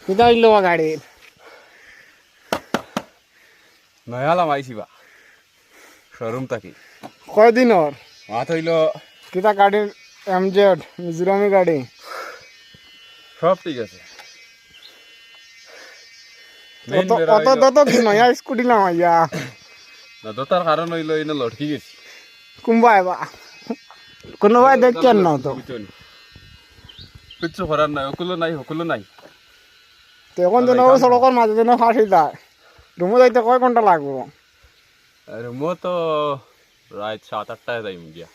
কিতা হইল বা গাড়ির নয়ালাম আইসিবা শোরুম থাকি কয়দিনর মাত হইল কিতা গাড়ির এমজেড মিজোরামি গাড়ি সব ঠিক আছে মেইন অত বেড়া অত হইল তত কি নয়া স্কুটি নামাইয়া না দোতার কারণ হইল এনে লটকি গেছি কোনবাই বা কোনোবাই দেখছেন না তো কিচ্ছু করার নাই হকুলো নাই তো এখন যেন সড়কের মাঝে যেন ফাঁসি যায় রুমে যাইতে কয় ঘন্টা লাগবো আরে মো তো রাত 7-8টায় যাইম গিয়া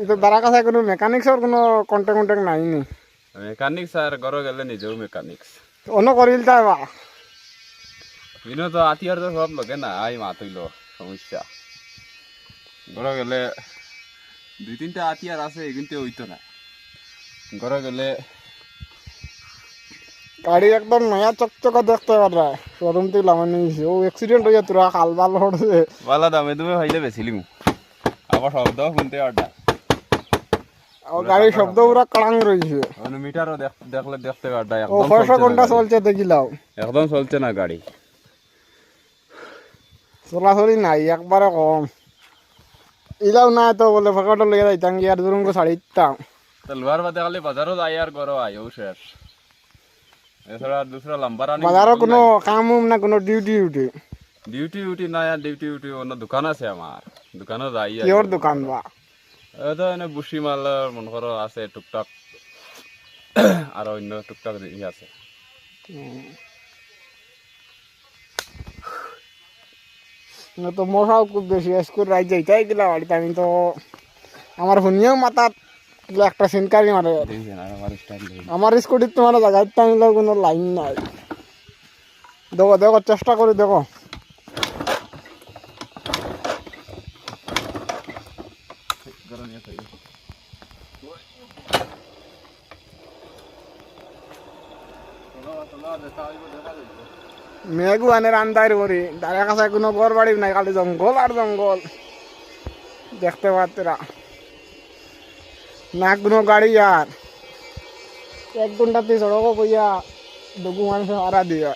তো তারা কাছে কোনো মেকানিক্সের কোনো কন্টেক্ট নাই নি মেকানিক স্যার ঘর গেলে নিজেও মেকানিক্স অন্য করিল তাই বা ইনো তো আতিয়ার তো সব লগে না আই মাত হইল সমস্যা ঘর গেলে 2-3টা আতিয়ার আছে কিন্তু হইতো না ঘর গেলে গাড়ি একদম নয়া চকচকা দেখতে পারা শোরুম থেকে লাগানো নিয়েছে ও অ্যাক্সিডেন্ট হয়ে তোরা খাল বাল হচ্ছে বালা দামে তুমি হইলে বেছিলিম আবার শব্দ শুনতে আড্ডা গাড়ির শব্দ পুরা কাড়াং রয়েছে মিটারও দেখলে দেখতে আড্ডা ও একদম কয়শো ঘন্টা চলছে দেখিলাও একদম চলছে না গাড়ি চলাচলি নাই একবারে কম ইলাও নাই তো বলে ফকাটো লেগে যাইতাম গিয়ে আর দুরঙ্গ ছাড়ি দিতাম তো লোহার বাদে খালি বাজারও যাই আর ঘরও আইও শেষ এছাড়া আর দুসরা লাম্বার আনি বাজারও কোনো কাম না কোনো ডিউটি ডিউটি নাই আর ডিউটি অন্য দোকান আছে আমার দোকানও যাই কিহর দোকান বা তো এনে বুসি মালের মনে করো আছে টুকটাক আর অন্য টুকটাক আছে তো মশাও খুব বেশি স্কুল রাই যাইতাই গেলা বাড়িতে আমি তো আমার শুনিয়েও মাথাত একটা সিনকারি মারে আমার স্কুটির তোমার জায়গায় টাইমলে কোনো লাইন নাই দেখো চেষ্টা করে দেখো মেঘু আনের আন্দার করি তার কাছে কোনো ঘর বাড়ি নাই খালি জঙ্গল আর জঙ্গল দেখতে পাচ্ছিরা না কোনো গাড়ি আর 1 ঘন্টাতে সড়ক বইয়া ডগু মানুষ হারা দিয়ে